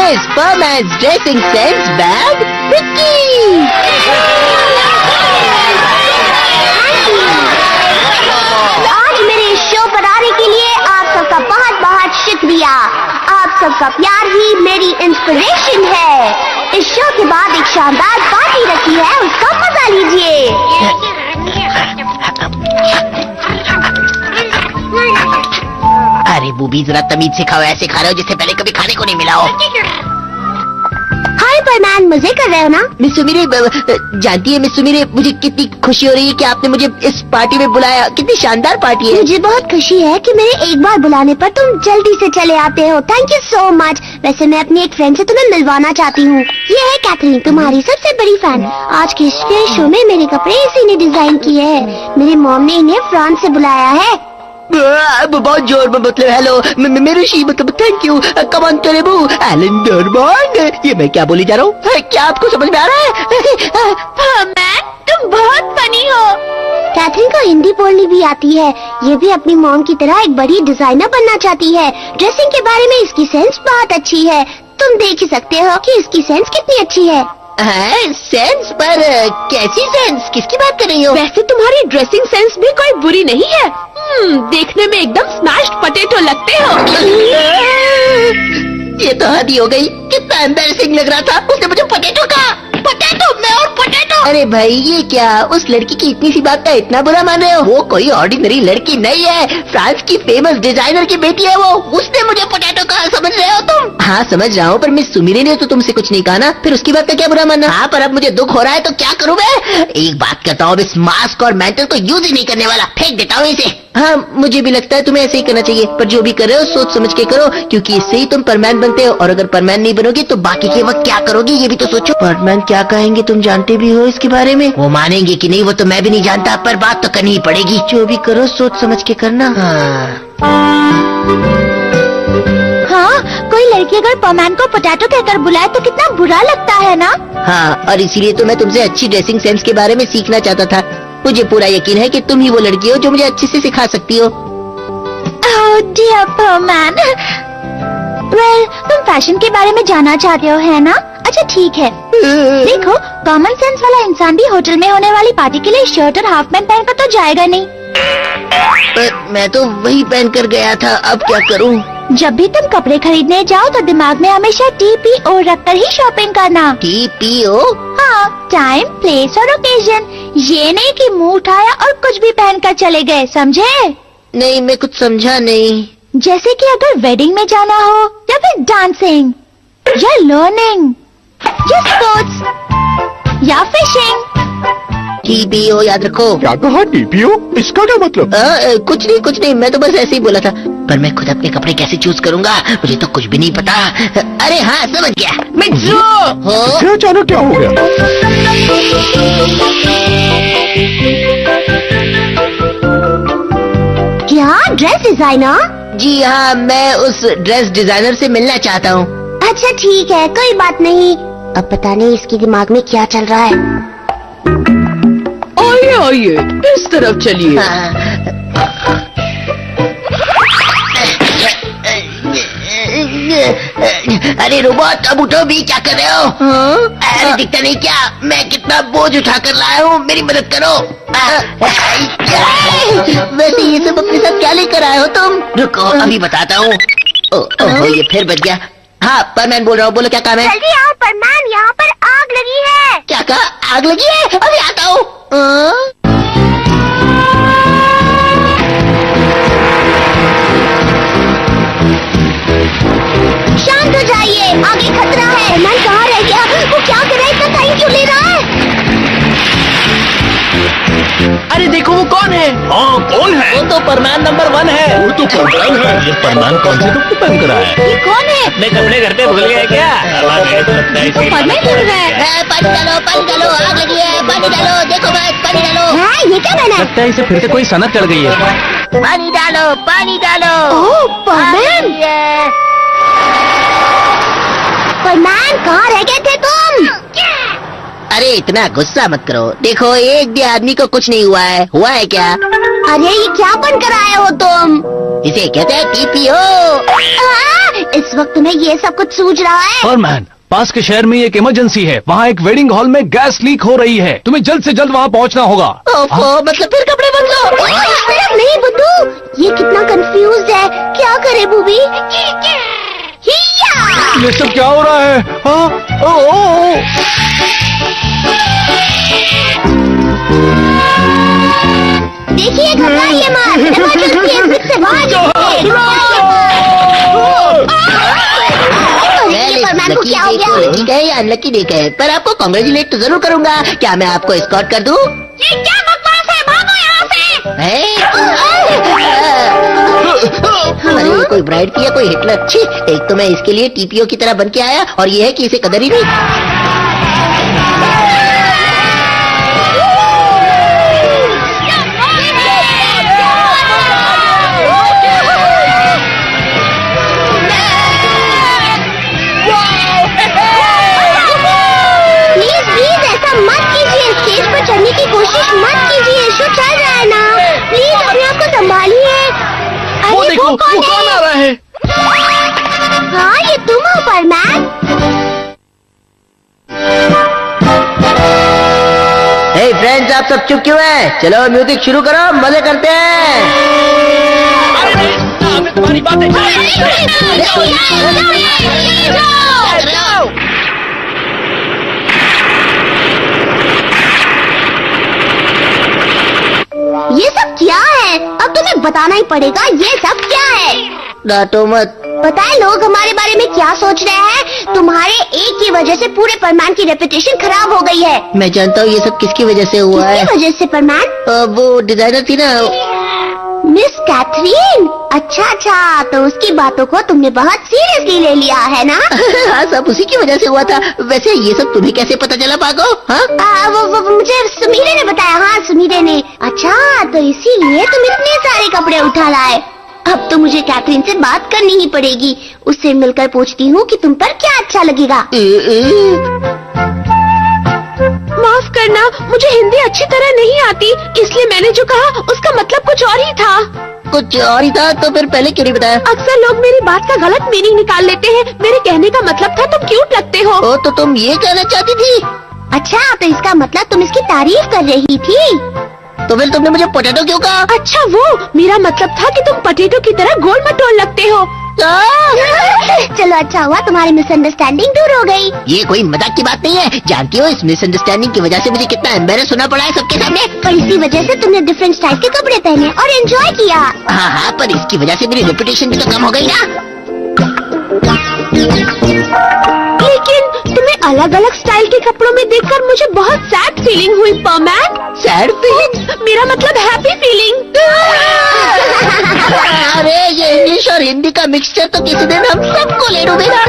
is Perman's dressing sense bag, Vicky. आज मेरे इस शो पर आने के लिए आप सबका बहुत बहुत शुक्रिया। आप सबका प्यार ही मेरी इंस्पिरेशन है। इस शो के बाद एक शानदार पार्टी रखी है, उसका मजा लीजिए। अरे बूबी, जरा तमीज से खाओ, ऐसे खा रहे हो जैसे पहले कभी खाने को नहीं मिला हो। हाय परमान, मजे कर रहे हो ना? मिस सुमीरे, जानती है मिस सुमीरे, मुझे कितनी खुशी हो रही है कि आपने मुझे इस पार्टी में बुलाया। कितनी शानदार पार्टी है। मुझे बहुत खुशी है कि मेरे एक बार बुलाने पर तुम जल्दी से चले आते हो। Thank you so much. वैसे मैं अपनी एक फ्रेंड से तुम्हें मिलवाना चाहती हूँ। ये है कैथरीन, तुम्हारी सबसे बड़ी फैन। आज के इस शो में मेरे कपड़े इसी ने डिजाइन किए हैं। मेरी मॉम ने इन्हें फ्रांस से बुलाया है। बहुत जोर में मतलब हेलो मेरे शी, मतलब थैंक यू, कम ऑन टेरेबू, एलन डरबॉन्ड। ये मैं क्या बोली जा रहा हूँ? क्या आपको समझ में आ रहा है? मैन, तुम बहुत फनी हो। कैथरीन को हिंदी बोलनी भी आती है। ये भी अपनी मॉम की तरह एक बड़ी डिजाइनर बनना चाहती है। ड्रेसिंग के बारे में इसकी सेंस बहुत अच्छी है। तुम देख ही सकते हो कि इसकी सेंस कितनी अच्छी है। सेंस? पर कैसी सेंस? किसकी बात कर रही हो? वैसे तुम्हारी ड्रेसिंग सेंस भी कोई बुरी नहीं है। देखने में एकदम स्मैश्ड पोटैटो लगते हो। ये तो हद ही हो गई। कितना एम्बैरेसिंग लग रहा था। उसने मुझे पोटैटो कहा। पोटैटो, मैं और पोटैटो। अरे भाई, ये क्या? उस लड़की की इतनी सी बात का इतना बुरा मान रहे हो? वो कोई ऑर्डिनरी लड़की नहीं है। फ्रांस की फेमस डिजाइनर की बेटी है वो। उसने मुझे पोटैटो कहा, समझ रहे हो तुम? हाँ समझ रहा हूँ, पर मिस सुमीरे ने तो तुमसे कुछ नहीं कहा ना, फिर उसकी बात का क्या बुरा मानना? हाँ, पर अब मुझे दुख हो रहा है तो क्या करूँ मैं? एक बात कहता हूँ, इस मास्क और मेंटल को यूज ही नहीं करने वाला। फेंक देता हूँ इसे। हाँ, मुझे भी लगता है तुम्हें ऐसे ही करना चाहिए, पर जो भी कर रहे हो सोच समझ के करो, क्योंकि इससे ही तुम परमैन बनते हो। और अगर परमैन नहीं बनोगे तो बाकी के वक्त क्या करोगे, ये भी तो सोचो। परमैन क्या कहेंगे, तुम जानते भी हो इसके बारे में? वो मानेंगे कि नहीं वो तो मैं भी नहीं जानता, पर बात तो करनी ही पड़ेगी। जो भी करो सोच समझ के करना। हाँ, कोई लड़की अगर परमान को पोटैटो कहकर बुलाए तो कितना बुरा लगता है ना? हाँ, और इसीलिए तो मैं तुमसे अच्छी ड्रेसिंग सेंस के बारे में सीखना चाहता था। मुझे पूरा यकीन है कि तुम ही वो लड़की हो जो मुझे अच्छे से सिखा सकती हो। Oh dear Parman. Well, तुम फैशन के बारे में जानना चाहते हो, है ना? अच्छा ठीक है। देखो, कॉमन सेंस वाला इंसान भी होटल में होने वाली पार्टी के लिए शर्ट और हाफ पैंट पहनकर तो जाएगा नहीं। मैं तो वही पहन कर गया था, अब क्या करूं? जब भी तुम कपड़े खरीदने जाओ तो दिमाग में हमेशा TPO रखकर ही शॉपिंग करना। TPO? हाँ, टाइम, प्लेस और ओकेजन। ये नहीं कि मुंह उठाया और कुछ भी पहनकर चले गए, समझे? नहीं, मैं कुछ समझा नहीं। जैसे कि अगर वेडिंग में जाना हो, या फिर डांसिंग, या लर्निंग, या स्पोर्ट्स, या फिशिंग। TPO याद रखो। क्या कहा TPO? इसका क्या मतलब? कुछ नहीं, मैं तो बस ऐसे ही बोला था। पर मैं खुद अपने कपड़े कैसे चूज करूंगा, मुझे तो कुछ भी नहीं पता। अरे हाँ, समझ गया। क्या अचानक क्या हो गया? क्या ड्रेस डिजाइनर? जी हाँ, मैं उस ड्रेस डिजाइनर से मिलना चाहता हूँ। अच्छा ठीक है, कोई बात नहीं। अब पता नहीं इसके दिमाग में क्या चल रहा है। आइए, इस तरफ चलिए। अरे रोबोट, अब उठो भी, क्या कर रहे हो? अरे दिखता नहीं क्या मैं कितना बोझ उठा कर लाया हूँ, मेरी मदद करो। वैसे ये सब अपने साथ क्या लेकर आए हो तुम? रुको, अभी बताता हूँ। ओहो, ये फिर बच गया। हाँ, परमैन बोल रहा हूँ, बोलो क्या काम है? जल्दी आओ परमान, यहाँ पर आग लगी है। क्या कहा? आग लगी है? अभी आता हूँ। शांत हो जाइए, आगे खतरा है। परमान कहाँ रह गया? वो क्या कर रहा है? इतना टाइम क्यों ले रहा है? अरे देखो, वो कौन है? हाँ, कौन है? वो तो परमान नंबर 1 है। वो तो परमान है। ये परमान कौन से कपड़े पहन कर आया है? ये कौन है? अपने कपड़े घर पे भूल गए क्या? तो परमान क्यों है? पानी डालो, आग लगी है, पानी डालो, देखो बस, पानी डालो। हाँ, ये क्या बना? लगता है इसे फिर से कोई सनक चढ़ गई है। पानी डालो। ओह परमान, परमान कहाँ रह गए थे तुम? अरे इतना गुस्सा मत करो, देखो एक भी आदमी को कुछ नहीं हुआ है क्या? अरे ये क्या बनकर आए हो तुम? इसे कहते हैं टीपीओ। इस वक्त तुम्हें ये सब कुछ सूझ रहा है? फॉरमैन, पास के शहर में एक इमरजेंसी है। वहाँ एक वेडिंग हॉल में गैस लीक हो रही है। तुम्हें जल्द से जल्द वहाँ पहुँचना होगा। ओफो, मतलब फिर कपड़े बदलो। नहीं बुद्धू, ये कितना कंफ्यूज है। क्या करे बूबी? ये सब क्या हो रहा है? हाँ? ओ। देखिए घबराइए मत, इमरजेंसी एग्जिट से बाहर निकलिए। देखिए फरमान को क्या हो गया? लकी गए या अनलकी नहीं गए, पर आपको कांग्रेचुलेट तो जरूर करूंगा। क्या मैं आपको एस्कॉर्ट कर दूं? ये क्या बकवास है? भागो यहाँ से। अरे कोई ब्राइड थी या कोई हिटलर? छी, एक तो मैं इसके लिए टीपीओ की तरह बन के आया और ये है कि इसे कदर ही नहीं। प्लीज ऐसा मत कीजिए, स्टेज पर चढ़ने की कोशिश मत कीजिए। शो चल रहा है ना, प्लीज अपने आप को संभालिए। वो देखो, वो कौन आ रहा है? हाँ ये तुम हो फरमान। हे फ्रेंड्स, आप सब चुप क्यों हैं? चलो म्यूजिक शुरू करो, मजे करते हैं। हमें तुम्हारी बातें ये सब क्या है? अब तुम्हें बताना ही पड़ेगा, ये सब क्या है? डांटो मत। पता है लोग हमारे बारे में क्या सोच रहे हैं? तुम्हारे एक की वजह से पूरे फरमान की रेपुटेशन खराब हो गई है। मैं जानता हूँ ये सब किसकी वजह से हुआ है। किसकी वजह से फरमान? वो डिजाइनर थी ना, मिस कैथरीन। अच्छा, तो उसकी बातों को तुमने बहुत सीरियसली ले लिया है ना? हाँ, सब उसी की वजह से हुआ था। वैसे ये सब तुम्हें कैसे पता चला पागो? हाँ, वो मुझे सुमीरे ने बताया। हाँ सुमीरे ने। अच्छा, तो इसीलिए तुम इतने सारे कपड़े उठा लाए। अब तो मुझे कैथरीन से बात करनी ही पड़ेगी। उससे मिलकर पूछती हूँ कि तुम पर क्या अच्छा लगेगा। माफ करना, मुझे हिंदी अच्छी तरह नहीं आती, इसलिए मैंने जो कहा उसका मतलब कुछ और ही था। कुछ और ही था? तो फिर पहले क्यों नहीं बताया? अक्सर लोग मेरी बात का गलत मीनिंग निकाल लेते हैं। मेरे कहने का मतलब था तुम क्यूट लगते हो। ओ, तो तुम ये कहना चाहती थी? अच्छा, तो इसका मतलब तुम इसकी तारीफ कर रही थी। तो फिर तुमने मुझे पोटैटो क्यों कहा? अच्छा, वो मेरा मतलब था कि तुम पटेटो की तरह गोल मटोल लगते हो। चलो अच्छा हुआ तुम्हारी मिसअंडरस्टैंडिंग दूर हो गई। ये कोई मजाक की बात नहीं है। जानती हो इस मिसअंडरस्टैंडिंग की वजह से मुझे कितना एम्बैरेस होना पड़ा है सबके सामने। और इसी वजह से तुमने डिफरेंट स्टाइल के कपड़े पहने और एंजॉय किया। हाँ, पर इसकी वजह से मेरी रेपुटेशन भी तो कम हो गई ना। लेकिन तुम्हें अलग अलग स्टाइल के कपड़ों में देखकर मुझे बहुत सैड फीलिंग हुई परमैन। Sad feeling? मेरा मतलब हैप्पी फीलिंग। अरे ये इंग्लिश और हिंदी का मिक्सचर तो किसी दिन हम सबको ले डूबेगा।